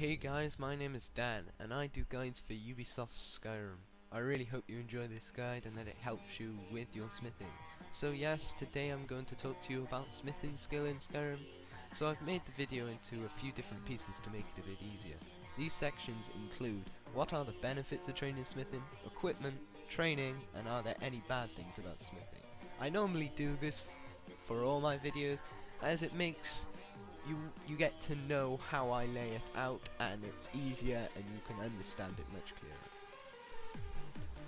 Hey guys, my name is Dan, and I do guides for Ubisoft's Skyrim. I really hope you enjoy this guide and that it helps you with your smithing. So yes, today I'm going to talk to you about smithing skill in Skyrim. So I've made the video into a few different pieces to make it a bit easier. These sections include what are the benefits of training smithing, equipment, training, and are there any bad things about smithing. I normally do this for all my videos as it makes you get to know how I lay it out, and it's easier and you can understand it much clearer.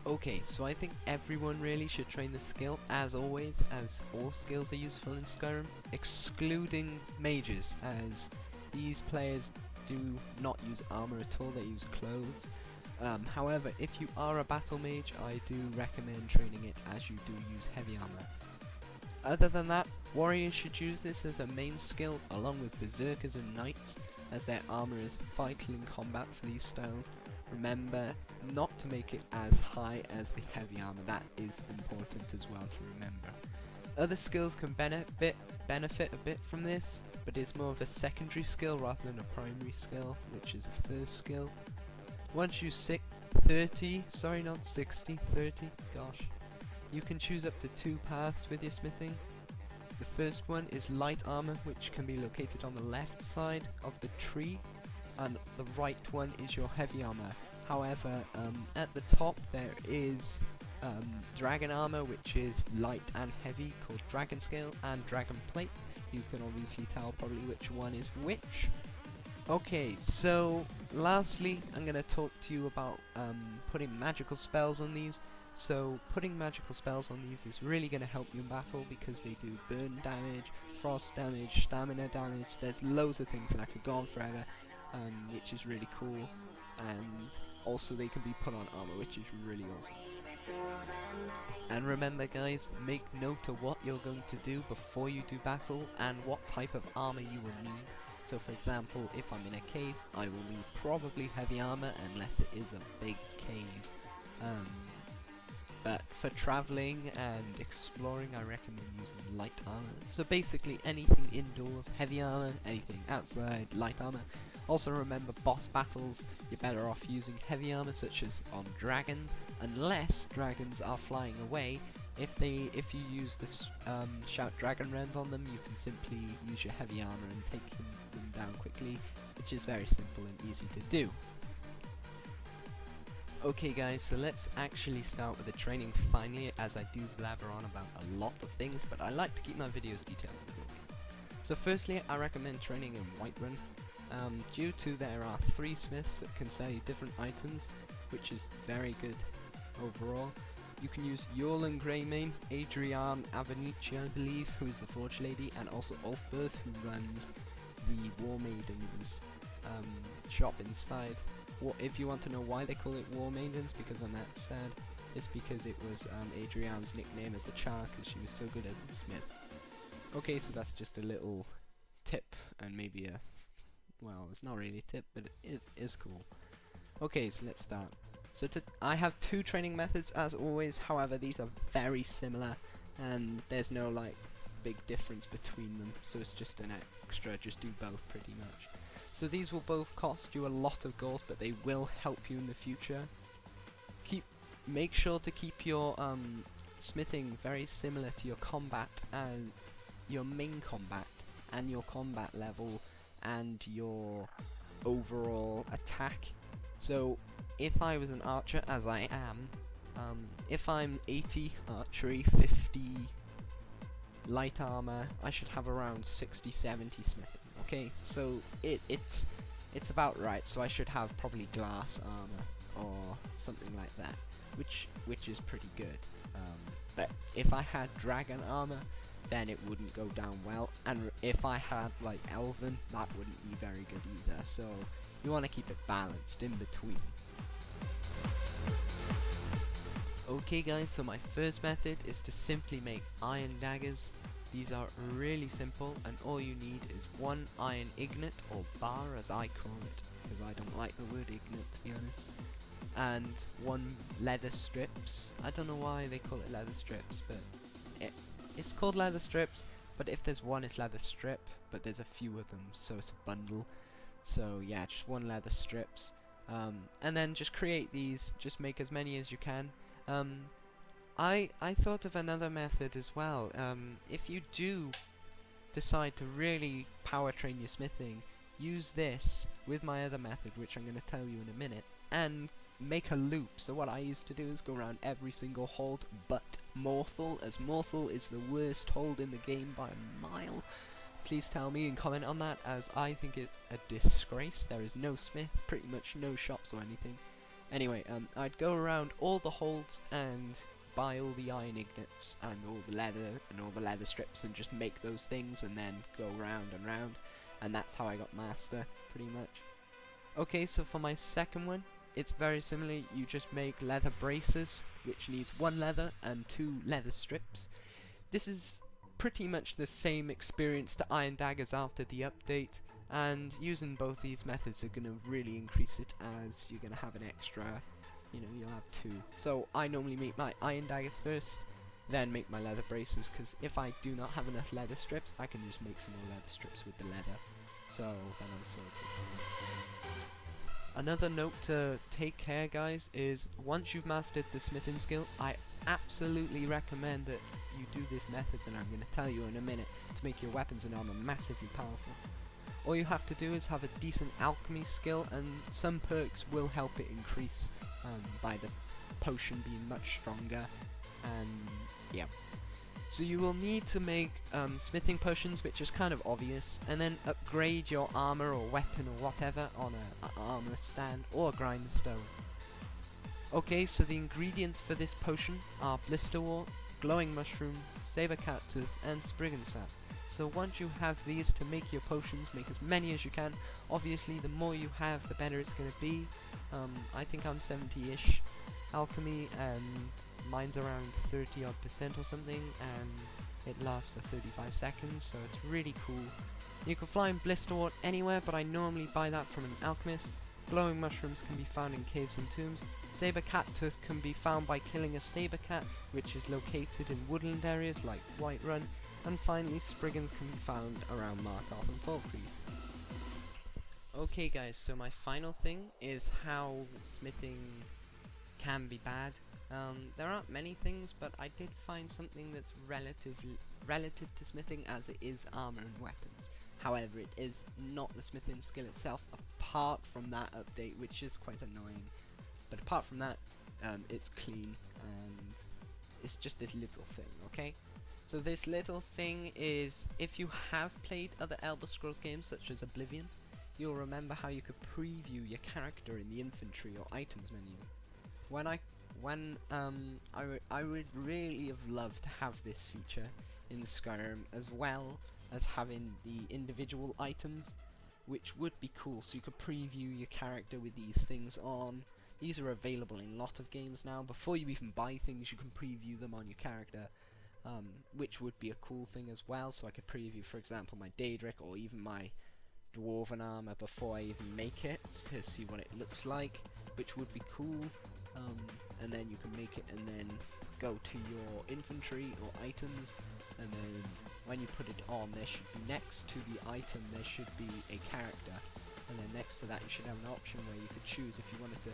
Okay, so I think everyone really should train the skill, as always, as all skills are useful in Skyrim, excluding mages, as these players do not use armor at all, they use clothes. However, if you are a battle mage, I do recommend training it as you do use heavy armor. Other than that, warriors should use this as a main skill along with berserkers and knights, as their armor is vital in combat for these styles. Remember not to make it as high as the heavy armor, that is important as well to remember. Other skills can benefit a bit from this, but it's more of a secondary skill rather than a primary skill, which is a first skill. Once you 30, gosh. You can choose up to 2 paths with your smithing. The first one is light armor, which can be located on the left side of the tree, and the right one is your heavy armor. However, at the top there is dragon armor, which is light and heavy, called dragon scale and dragon plate. You can obviously tell probably which one is which. Okay, so lastly I'm going to talk to you about putting magical spells on these. So putting magical spells on these is really going to help you in battle because they do burn damage, frost damage, stamina damage. There's loads of things and I could go on forever, which is really cool. And also they can be put on armor, which is really awesome. And remember guys, make note of what you're going to do before you do battle and what type of armor you will need. So for example, if I'm in a cave, I will need probably heavy armor unless it is a big cave. But for travelling and exploring, I recommend using light armor. So basically anything indoors, heavy armor, anything outside, light armor. Also remember, boss battles, you're better off using heavy armor, such as on dragons, unless dragons are flying away. If you use this shout dragon round on them, you can simply use your heavy armor and take them down quickly, which is very simple and easy to do. Okay guys, so let's actually start with the training finally, as I do blabber on about a lot of things, but I like to keep my videos detailed as always. So firstly, I recommend training in Whiterun, due to there are 3 smiths that can sell you different items, which is very good overall. You can use Yorlan Greymane, Adrian Avenici I believe, who is the Forge Lady, and also Ulfberth, who runs the War Maidens shop inside. If you want to know why they call it War Maidens, because I'm that sad, it's because it was Adrian's nickname as a child because she was so good at the smith. Okay, so that's just a little tip, and maybe well, it's not really a tip, but it is cool. Okay, so let's start. So I have 2 training methods as always, however these are very similar, and there's no like big difference between them, so it's just an extra, just do both pretty much. So these will both cost you a lot of gold, but they will help you in the future. Make sure to keep your smithing very similar to your combat and your main combat and your combat level and your overall attack. So if I was an archer, as I am, if I'm 80 archery, 50 light armor, I should have around 60-70 smithing. Okay, so it's about right. So I should have probably glass armor or something like that, which is pretty good. But if I had dragon armor, then it wouldn't go down well, and if I had like elven, that wouldn't be very good either. So you want to keep it balanced in between. Okay guys, so my first method is to simply make iron daggers. These are really simple, and all you need is 1 iron ignet, or bar as I call it, because I don't like the word ignet to be honest, and 1 leather strips. I don't know why they call it leather strips, but it's called leather strips, but if there's 1 it's leather strip, but there's a few of them, so it's a bundle. So yeah, just 1 leather strips, and then just create these. Just make as many as you can. I thought of another method as well. If you do decide to really power train your smithing, use this with my other method, which I'm going to tell you in a minute, and make a loop. So what I used to do is go around every single hold but Morthal, as Morthal is the worst hold in the game by a mile. Please tell me and comment on that, as I think it's a disgrace. There is no smith, pretty much no shops or anything. Anyway, I'd go around all the holds and buy all the iron ingots and all the leather and all the leather strips and just make those things and then go round and round, and that's how I got master, pretty much. Okay, so for my second one, it's very similar. You just make leather braces, which needs 1 leather and 2 leather strips. This is pretty much the same experience to iron daggers after the update, and using both these methods are going to really increase it, as you're going to have an extra, you know, you'll have 2. So I normally make my iron daggers first, then make my leather braces, because if I do not have enough leather strips, I can just make some more leather strips with the leather. So then I'm sorted. Another note to take care, guys, is once you've mastered the smithing skill, I absolutely recommend that you do this method that I'm going to tell you in a minute to make your weapons and armor massively powerful. All you have to do is have a decent alchemy skill, and some perks will help it increase by the potion being much stronger, and yeah. So you will need to make smithing potions, which is kind of obvious, and then upgrade your armor or weapon or whatever on a armor stand or a grindstone. Okay, so the ingredients for this potion are blisterwort, glowing mushroom, saber cat tooth, and spriggan sap. So once you have these to make your potions, make as many as you can. Obviously, the more you have, the better it's going to be. I think I'm 70-ish alchemy, and mine's around 30% or something, and it lasts for 35 seconds, so it's really cool. You can fly in blisterwort anywhere, but I normally buy that from an alchemist. Glowing mushrooms can be found in caves and tombs. Saber cat tooth can be found by killing a saber cat, which is located in woodland areas like Whiterun. And finally, spriggans can be found around Markarth and Falkreath. Okay guys, so my final thing is how smithing can be bad. There aren't many things, but I did find something that's relative to smithing, as it is armor and weapons. However, it is not the smithing skill itself, apart from that update, which is quite annoying. But apart from that, it's clean, and it's just this little thing, okay? So this little thing is, if you have played other Elder Scrolls games such as Oblivion, you'll remember how you could preview your character in the infantry or items menu. I would really have loved to have this feature in Skyrim, as well as having the individual items, which would be cool, so you could preview your character with these things on. These are available in a lot of games now. Before you even buy things, you can preview them on your character, which would be a cool thing as well. So I could preview, for example, my Daedric or even my Dwarven armor before I even make it, to see what it looks like, which would be cool. And then you can make it and then go to your infantry or items, and then when you put it on, there should be next to the item there should be a character, and then next to that you should have an option where you could choose if you wanted to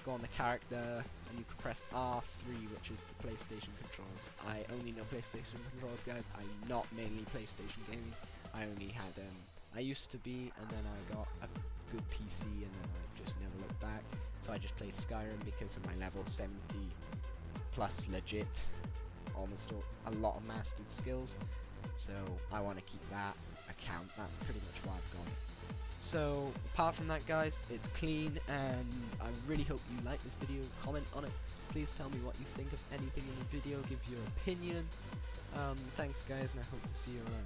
go on the character, and you could press R3, which is the PlayStation controls. I only know PlayStation controls, guys. I'm not mainly PlayStation gaming. I only had I used to be, and then I got a good PC, and then I just never looked back. So I just play Skyrim because of my level 70 plus legit, almost a lot of mastered skills. So I want to keep that account. That's pretty much why I've got it. So apart from that, guys, it's clean, and I really hope you like this video. Comment on it. Please tell me what you think of anything in the video. Give your opinion. Thanks, guys, and I hope to see you around.